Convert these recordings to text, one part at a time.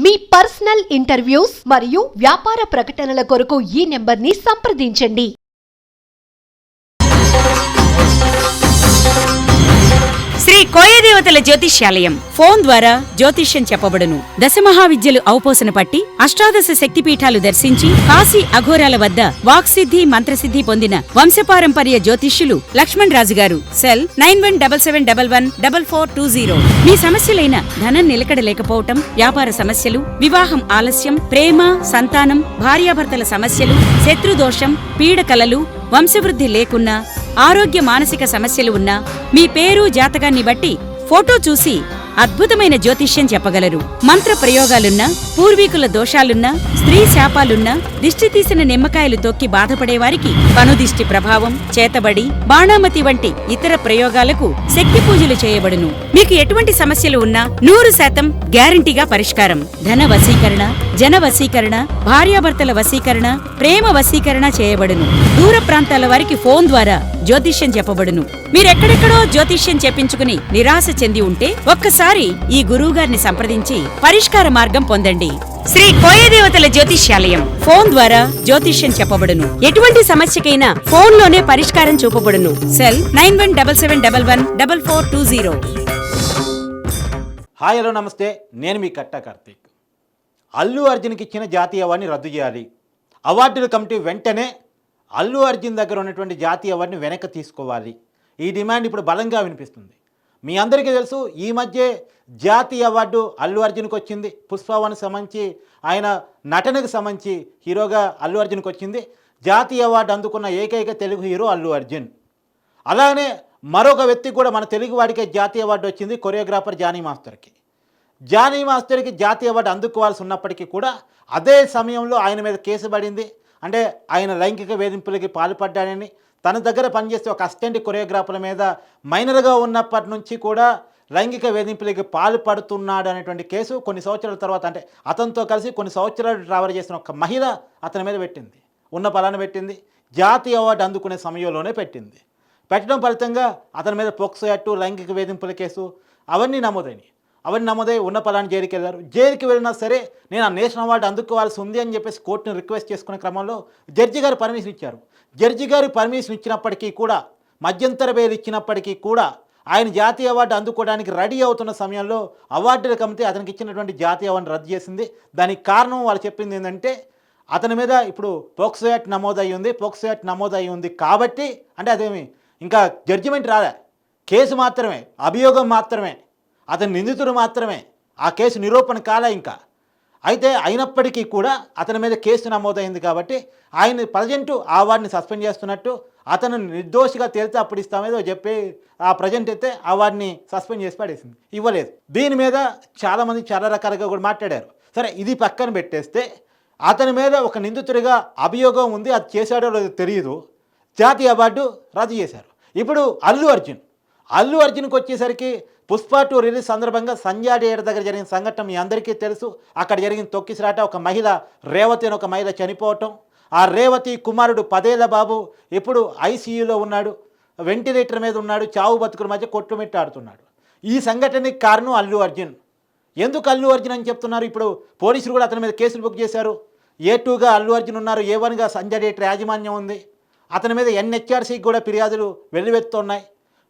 మీ personal interviews మరియు వ్యాపార ప్రకటనల కొరకు ఈ నెంబర్ని సంప్రదించండి. శ్రీ కోయదేవతల జ్యోతిష్యాలయం. ఫోన్ ద్వారా జ్యోతిష్యం చెప్పబడును. దశమహావిద్యలు ఔపోసన పట్టి అష్టాదశ శక్తిపీఠాలు దర్శించి కాశీ అఘోరాల వద్ద వాక్సిద్ధి మంత్రసిద్ధి పొందిన వంశపారంపర్య జ్యోతిష్యులు లక్ష్మణ్ రాజు గారు. సెల్ 9177114420. మీ సమస్యలైన ధనం నిలకడ లేకపోవటం, వ్యాపార సమస్యలు, వివాహం ఆలస్యం, ప్రేమ, సంతానం, భార్యాభర్తల సమస్యలు, శత్రుదోషం, పీడకలలు, వంశవృద్ధి లేకున్నా, ఆరోగ్య మానసిక సమస్యలు ఉన్నా, మీ పేరు జాతకాన్ని బట్టి ఫోటో చూసి అద్భుతమైన జ్యోతిష్యం చెప్పగలరు. మంత్ర ప్రయోగాలున్నా, పూర్వీకుల దోషాలున్నా, స్త్రీ శాపాలున్నా, దిష్టి తీసిన నిమ్మకాయలు తొక్కి బాధపడేవారికి కనుదిష్టి ప్రభావం, చేతబడి, బాణామతి వంటి ఇతర ప్రయోగాలకు శక్తి పూజలు చేయబడును. మీకు ఎటువంటి సమస్యలు ఉన్నా 100% గ్యారంటీగా పరిష్కారం. ధన వశీకరణ, జన వశీకరణ, భార్యాభర్తల వశీకరణ, ప్రేమ వశీకరణ చేయబడును. దూర ప్రాంతాల వారికి ఫోన్ ద్వారా జ్యోతిష్యం చెప్పబడును. మీరెక్కడెక్కడో జ్యోతిష్యం చెప్పించుకుని నిరాశ చెంది ఉంటే ఒక్కసారి ఈ గురువుగారిని సంప్రదించి పరిష్కార మార్గం పొందండి. శ్రీ కోయదేవతల జ్యోతిష్యాలయం. ఫోన్ ద్వారా జ్యోతిష్యం చెప్పబడును. ఎటువంటి సమస్యకైనా ఫోన్లోనే పరిష్కారం చూపబడును. సెల్ 9177114420. హాయ్, హలో, నమస్తే. నేను మీ కట్టా కార్తీక్. అల్లు అర్జున్కి ఇచ్చిన జాతీయ అవార్డుని రద్దు చేయాలి. అవార్డుల కమిటీ వెంటనే అల్లు అర్జున్ దగ్గర ఉన్నటువంటి జాతీయ అవార్డుని వెనక్కి తీసుకోవాలి. ఈ డిమాండ్ ఇప్పుడు బలంగా వినిపిస్తుంది. మీ అందరికీ తెలుసు, ఈ మధ్య జాతీయ అవార్డు అల్లు అర్జున్కి వచ్చింది. పుష్ప1 సంబంధించి ఆయన నటనకు సంబంధించి హీరోగా అల్లు అర్జున్కి వచ్చింది. జాతీయ అవార్డు అందుకున్న ఏకైక తెలుగు హీరో అల్లు అర్జున్. అలానే మరొక వ్యక్తి కూడా మన తెలుగు వాడికే జాతీయ అవార్డు వచ్చింది, కొరియోగ్రాఫర్ జానీ మాస్టర్కి. జానీ మాస్టర్కి జాతీయ అవార్డు అందుకోవాల్సి ఉన్నప్పటికీ కూడా అదే సమయంలో ఆయన మీద కేసు పడింది. అంటే ఆయన లైంగిక వేధింపులకి పాల్పడ్డాడని, తన దగ్గర పనిచేసే ఒక అసిస్టెంట్ కొరియోగ్రాఫర్ల మీద మైనర్గా ఉన్నప్పటి నుంచి కూడా లైంగిక వేధింపులకి పాల్పడుతున్నాడు అనేటువంటి కేసు కొన్ని సంవత్సరాల తర్వాత, అంటే అతనితో కలిసి కొన్ని సంవత్సరాలు ట్రావెల్ చేసిన ఒక మహిళ అతని మీద పెట్టింది. ఉన్న పలాన పెట్టింది. జాతీయ అవార్డు అందుకునే సమయంలోనే పెట్టింది. పెట్టడం ఫలితంగా అతని మీద పోక్సో యాక్టు, లైంగిక వేధింపుల కేసు అవన్నీ నమోదైనవి. ఉన్న పలాని జైలుకి వెళ్ళారు. జైలుకి వెళ్ళినా సరే నేను ఆ నేషనల్ అవార్డు అందుకోవాల్సి ఉంది అని చెప్పేసి కోర్టుని రిక్వెస్ట్ చేసుకునే క్రమంలో జడ్జి గారు పర్మిషన్ ఇచ్చారు. జడ్జి గారు పర్మిషన్ ఇచ్చినప్పటికీ కూడా, మధ్యంతర బెయిల్ ఇచ్చినప్పటికీ కూడా ఆయన జాతీయ అవార్డు అందుకోవడానికి రెడీ అవుతున్న సమయంలో అవార్డుల కమిటీ అతనికి ఇచ్చినటువంటి జాతీయ అవార్డును రద్దు చేసింది. దానికి కారణం వాళ్ళు చెప్పింది ఏంటంటే, అతని మీద ఇప్పుడు పోక్సో యాక్ట్ నమోదయ్యి ఉంది కాబట్టి, అంటే అదేమి ఇంకా జడ్జిమెంట్ రాలే, కేసు మాత్రమే, అభియోగం మాత్రమే, అతని నిందితుడు మాత్రమే, ఆ కేసు నిరూపణ కాలే ఇంకా. అయితే అయినప్పటికీ కూడా అతని మీద కేసు నమోదైంది కాబట్టి ఆయన ప్రజెంటు ఆ అవార్డుని సస్పెండ్ చేస్తున్నట్టు, అతను నిర్దోషిగా తేలితే అప్పుడు ఇస్తామేదో చెప్పి ఆ ప్రజెంట్ అయితే ఆ అవార్డుని సస్పెండ్ చేసి పడేసింది, ఇవ్వలేదు. దీని మీద చాలామంది చాలా రకాలుగా కూడా మాట్లాడారు. సరే, ఇది పక్కన పెట్టేస్తే అతని మీద ఒక నిందితుడిగా అభియోగం ఉంది, అది చేశాడో లేదో తెలియదు, జాతీయ అవార్డు రద్దు చేశారు. ఇప్పుడు అల్లు అర్జున్కి వచ్చేసరికి పుష్ప2 రిలీజ్ సందర్భంగా సంజయ్ థియేటర్ దగ్గర జరిగిన సంఘటన మీ అందరికీ తెలుసు. అక్కడ జరిగిన తొక్కిసలాట, ఒక మహిళ రేవతి అని ఒక మహిళ చనిపోవటం, ఆ రేవతి కుమారుడు 10 ఏళ్ల బాబు ఇప్పుడు ఐసీయూలో ఉన్నాడు, వెంటిలేటర్ మీద ఉన్నాడు, చావు బతుకుల మధ్య కొట్టుమిట్టాడుతున్నాడు. ఈ సంఘటనకి కారణం అల్లు అర్జున్. ఎందుకు అల్లు అర్జున్ అని చెప్తున్నారు? ఇప్పుడు పోలీసులు కూడా అతని మీద కేసులు బుక్ చేశారు. A2గా అల్లు అర్జున్ ఉన్నారు, A1గా సంజయ్ థియేటర్ యాజమాన్యం ఉంది. అతని మీద NHRCకి కూడా ఫిర్యాదులు వెల్లువెత్తున్నాయి.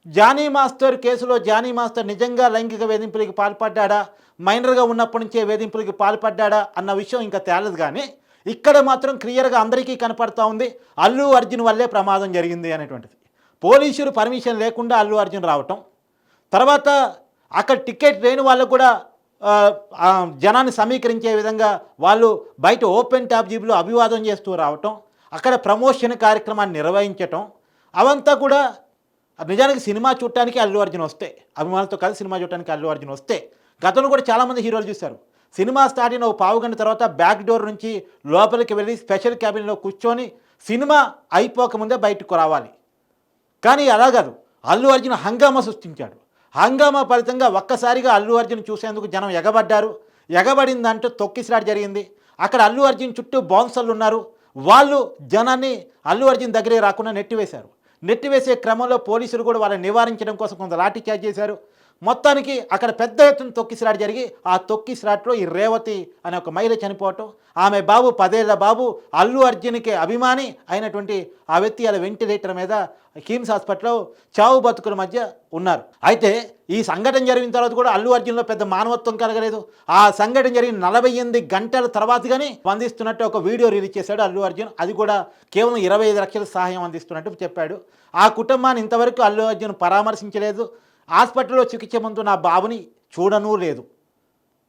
జానీ మాస్టర్ కేసులో జానీ మాస్టర్ నిజంగా లైంగిక వేధింపులకి పాల్పడ్డా, మైనర్గా ఉన్నప్పటి నుంచే వేధింపులకి పాల్పడ్డా అన్న విషయం ఇంకా తేలదు. కానీ ఇక్కడ మాత్రం క్లియర్గా అందరికీ కనపడతా ఉంది, అల్లు అర్జున్ వల్లే ప్రమాదం జరిగింది అనేటువంటిది. పోలీసులు పర్మిషన్ లేకుండా అల్లు అర్జున్ రావటం, తర్వాత అక్కడ టికెట్ లేని వాళ్ళకు కూడా జనాన్ని సమీకరించే విధంగా వాళ్ళు బయట ఓపెన్ ట్యాబ్ జీబులో అభివాదం చేస్తూ రావటం, అక్కడ ప్రమోషన్ కార్యక్రమాన్ని నిర్వహించటం, అవంతా కూడా నిజానికి సినిమా చూడటానికి అల్లు అర్జున్ వస్తే, అభిమానులతో కలిసి సినిమా చూడటానికి అల్లు అర్జున్ వస్తే, గతంలో కూడా చాలామంది హీరోలు చూశారు. సినిమా స్టార్ట్ అయిన 1/2 గంట తర్వాత బ్యాక్ డోర్ నుంచి లోపలికి వెళ్ళి స్పెషల్ క్యాబిన్లో కూర్చొని సినిమా అయిపోకముందే బయటకు రావాలి. కానీ అలా కాదు, అల్లు అర్జున్ హంగామా సృష్టించాడు. హంగామా ఫలితంగా ఒక్కసారిగా అల్లు అర్జున్ చూసేందుకు జనం ఎగబడ్డారు. ఎగబడిందంటూ తొక్కిసలాట జరిగింది. అక్కడ అల్లు అర్జున్ చుట్టూ బౌన్సర్లు ఉన్నారు. వాళ్ళు జనాన్ని అల్లు అర్జున్ దగ్గరే రాకుండా నెట్టివేశారు. నెట్టివేసే క్రమంలో పోలీసులు కూడా వాళ్ళని నివారించడం కోసం కొంత లాఠీ చార్జ్ చేశారు. మొత్తానికి అక్కడ పెద్ద ఎత్తున తొక్కిసలాట జరిగి ఆ తొక్కిసలాటలో ఈ రేవతి అనే ఒక మహిళ చనిపోవటం, ఆమె బాబు 10 ఏళ్ల బాబు అల్లు అర్జున్కి అభిమాని అయినటువంటి ఆ వ్యక్తి అలా వెంటిలేటర్ మీద కిమ్స్ హాస్పిటల్లో చావు బతుకుల మధ్య ఉన్నారు. అయితే ఈ సంఘటన జరిగిన తర్వాత కూడా అల్లు అర్జున్లో పెద్ద మానవత్వం కలగలేదు. ఆ సంఘటన జరిగిన 48 గంటల తర్వాత కానీ అందిస్తున్నట్టు ఒక వీడియో రిలీజ్ చేశాడు అల్లు అర్జున్. అది కూడా కేవలం 25 లక్షల సహాయం అందిస్తున్నట్టు చెప్పాడు. ఆ కుటుంబాన్ని ఇంతవరకు అల్లు అర్జున్ పరామర్శించలేదు. హాస్పిటల్లో చికిత్స పొందుతూ నా బాబుని చూడనూ లేదు.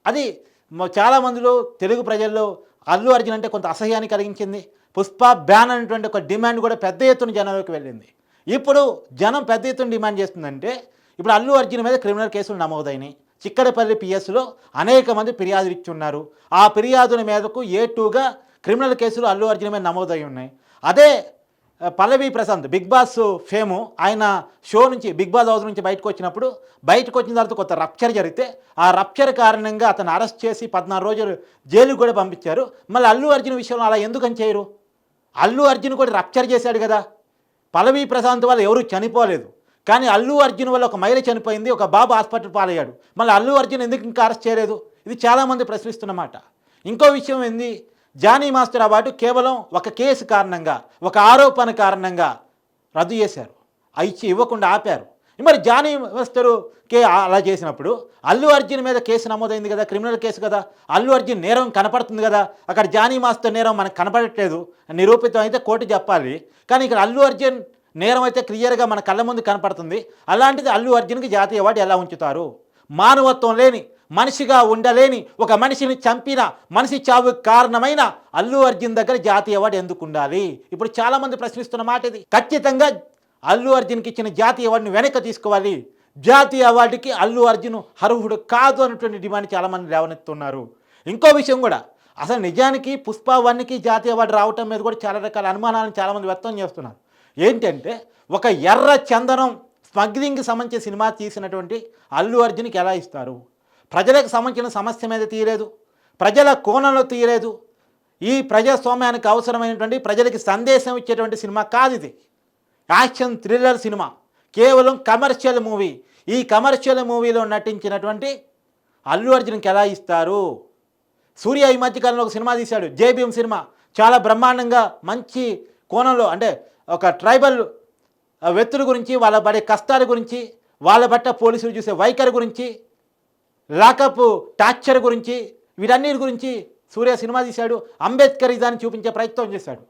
అది చాలామందిలో తెలుగు ప్రజల్లో అల్లు అర్జున్ అంటే కొంత అసహ్యాన్ని కలిగించింది. పుష్ప బ్యాన్ అనేటువంటి ఒక డిమాండ్ కూడా పెద్ద ఎత్తున జనంలోకి వెళ్ళింది. ఇప్పుడు జనం పెద్ద ఎత్తున డిమాండ్ చేస్తుందంటే ఇప్పుడు అల్లు అర్జున్ మీద క్రిమినల్ కేసులు నమోదైనాయి. చిక్కడపల్లి పిఎస్లో అనేక మంది ఫిర్యాదులు ఇచ్చున్నారు. ఆ ఫిర్యాదుల మీదకు A2గా క్రిమినల్ కేసులు అల్లు అర్జున్ మీద నమోదై ఉన్నాయి. అదే పల్లవి ప్రశాంత్ బిగ్ బాస్ ఫేము ఆయన షో నుంచి బిగ్ బాస్ హౌస్ నుంచి బయటకు వచ్చిన తర్వాత కొత్త రప్చర్ జరిగితే ఆ రప్చర్ కారణంగా అతను అరెస్ట్ చేసి 14 రోజులు జైలుకు కూడా పంపించారు. మళ్ళీ అల్లు అర్జున్ విషయంలో అలా ఎందుకని చేయరు? అల్లు అర్జున్ కూడా రప్చర్ చేశాడు కదా. పల్లవి ప్రశాంత్ వల్ల ఎవరు చనిపోలేదు, కానీ అల్లు అర్జున్ వల్ల ఒక మహిళ చనిపోయింది, ఒక బాబు హాస్పిటల్ పాలయ్యాడు. మళ్ళీ అల్లు అర్జున్ ఎందుకు ఇంకా అరెస్ట్ చేయలేదు? ఇది చాలామంది ప్రశ్నిస్తున్నమాట. ఇంకో విషయం ఏంది, జానీ మాస్టర్ అవార్డు కేవలం ఒక కేసు కారణంగా, ఒక ఆరోపణ కారణంగా రద్దు చేశారు. ఇవ్వకుండా ఆపారు. మరి జానీ మాస్టర్కే అలా చేసినప్పుడు అల్లు అర్జున్ మీద కేసు నమోదైంది కదా, క్రిమినల్ కేసు కదా, అల్లు అర్జున్ నేరం కనపడుతుంది కదా. అక్కడ జానీ మాస్టర్ నేరం మనకు కనపడట్లేదు, నిరూపితం అయితే కోర్టు చెప్పాలి. కానీ ఇక్కడ అల్లు అర్జున్ నేరం అయితే క్లియర్గా మన కళ్ళ ముందు కనపడుతుంది. అలాంటిది అల్లు అర్జున్కి జాతీయ అవార్డు ఎలా ఉంచుతారు? మానవత్వం లేని, మనిషిగా ఉండలేని, ఒక మనిషిని చంపిన, మనిషి చావు కారణమైన అల్లు అర్జున్ దగ్గర జాతీయ అవార్డు ఎందుకు ఉండాలి? ఇప్పుడు చాలామంది ప్రశ్నిస్తున్న మాట ఇది. ఖచ్చితంగా అల్లు అర్జున్కి ఇచ్చిన జాతీయ అవార్డుని వెనక్కి తీసుకోవాలి. జాతీయ అవార్డుకి అల్లు అర్జున్ అర్హుడు కాదు అన్నటువంటి డిమాండ్ చాలామంది లేవనెత్తున్నారు. ఇంకో విషయం కూడా, అసలు నిజానికి పుష్ప 1కి జాతీయ అవార్డు రావటం మీద కూడా చాలా రకాల అనుమానాలను చాలామంది వ్యక్తం చేస్తున్నారు. ఏంటంటే ఒక ఎర్ర చందనం స్మగ్లింగ్కి సంబంధించిన సినిమా తీసినటువంటి అల్లు అర్జున్కి ఎలా ఇస్తారు? ప్రజలకు సంబంధించిన సమస్య మీద తీయలేదు, ప్రజల కోణంలో తీయలేదు. ఈ ప్రజాస్వామ్యానికి అవసరమైనటువంటి ప్రజలకి సందేశం ఇచ్చేటువంటి సినిమా కాదు ఇది. యాక్షన్ థ్రిల్లర్ సినిమా, కేవలం కమర్షియల్ మూవీ. ఈ కమర్షియల్ మూవీలో నటించినటువంటి అల్లు అర్జున్కి ఎలా ఇస్తారు? సూర్య ఈ మధ్యకాలంలో ఒక సినిమా తీశాడు, జేబీఎం సినిమా. చాలా బ్రహ్మాండంగా మంచి కోణంలో, అంటే ఒక ట్రైబల్ వ్యక్తుల గురించి, వాళ్ళ పడే కష్టాల గురించి, వాళ్ళ పట్ల పోలీసులు చూసే వైఖరి గురించి, లాకప్ టార్చర్ గురించి, వీటన్నిటి గురించి సూర్య సినిమా తీశాడు. అంబేద్కర్ ఇదాన్ని చూపించే ప్రయత్నం చేశాడు.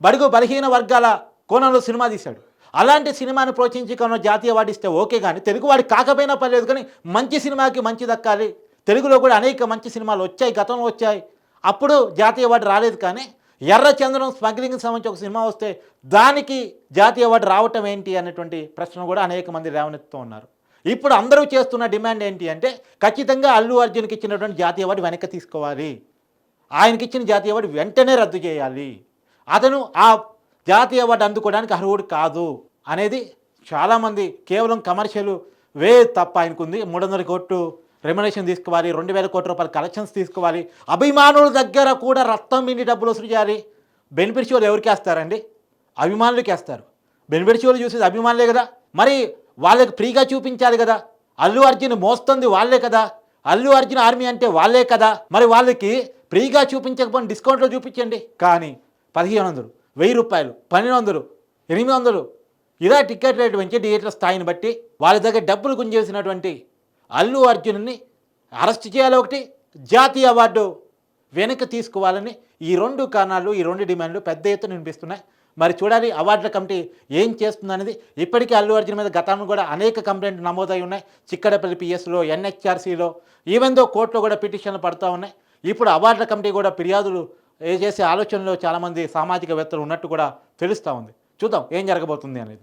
బడుగు బలహీన వర్గాల కోణంలో సినిమా తీశాడు. అలాంటి సినిమాను ప్రోత్సహించి కొన్న జాతీయ అవార్డు ఇస్తే ఓకే, కానీ తెలుగువాడి కాకపోయినా పర్లేదు, కానీ మంచి సినిమాకి మంచి దక్కాలి. తెలుగులో కూడా అనేక మంచి సినిమాలు వచ్చాయి, గతంలో వచ్చాయి, అప్పుడు జాతీయ అవార్డు రాలేదు. కానీ ఎర్రచంద్రం స్మగ్లింగ్కి సంబంధించి ఒక సినిమా వస్తే దానికి జాతీయ అవార్డు రావటం ఏంటి అనేటువంటి ప్రశ్న కూడా అనేక మంది లేవనెత్తుతూ ఉన్నారు. ఇప్పుడు అందరూ చేస్తున్న డిమాండ్ ఏంటి అంటే, ఖచ్చితంగా అల్లు అర్జున్కి ఇచ్చినటువంటి జాతీయ అవార్డు వెనక్కి తీసుకోవాలి, ఆయనకి ఇచ్చిన జాతీయ అవార్డు వెంటనే రద్దు చేయాలి, అతను ఆ జాతీయ అవార్డు అందుకోవడానికి అర్హుడు కాదు అనేది చాలామంది. కేవలం కమర్షియల్ వే తప్ప ఆయనకుంది. 300 కోట్లు రెమ్యునరేషన్ తీసుకోవాలి, 2000 కోట్ల రూపాయల కలెక్షన్స్ తీసుకోవాలి, అభిమానుల దగ్గర కూడా రక్తం మిండి డబ్బులు వసూలు చేయాలి. బెనిఫిట్ షోలు ఎవరికి వేస్తారండి? అభిమానులకి వేస్తారు. బెనిఫిట్ షోలు చూసేది అభిమానులే కదా, మరి వాళ్ళకి ఫ్రీగా చూపించాలి కదా. అల్లు అర్జున్ మోస్తుంది వాళ్ళే కదా, అల్లు అర్జున్ ఆర్మీ అంటే వాళ్ళే కదా. మరి వాళ్ళకి ఫ్రీగా చూపించకపోయినా డిస్కౌంట్లో చూపించండి. కానీ 1500, 1000 రూపాయలు, 1200, 800 ఇలా టికెట్ రేటు పెంచి థియేటర్ స్థాయిని బట్టి వాళ్ళ దగ్గర డబ్బులు గుంజేసినటువంటి అల్లు అర్జున్ని అరెస్ట్ చేయాలి, ఒకటి జాతీయ అవార్డు వెనక్కి తీసుకోవాలని ఈ 2 కారణాలు, ఈ 2 డిమాండ్లు పెద్ద ఎత్తున వినిపిస్తున్నాయి. మరి చూడాలి అవార్డుల కమిటీ ఏం చేస్తుందనేది. ఇప్పటికీ అల్లు అర్జున్ మీద గతంలో కూడా అనేక కంప్లైంట్లు నమోదై ఉన్నాయి. చిక్కడపల్లి పిఎస్లో, NHRCలో, ఈవెన్ దో కోర్టులో కూడా పిటిషన్లు పడుతూ ఉన్నాయి. ఇప్పుడు అవార్డుల కమిటీ కూడా ఫిర్యాదులు చేసే ఆలోచనలో చాలామంది సామాజికవేత్తలు ఉన్నట్టు కూడా తెలుస్తూ ఉంది. చూద్దాం ఏం జరగబోతుంది అనేది.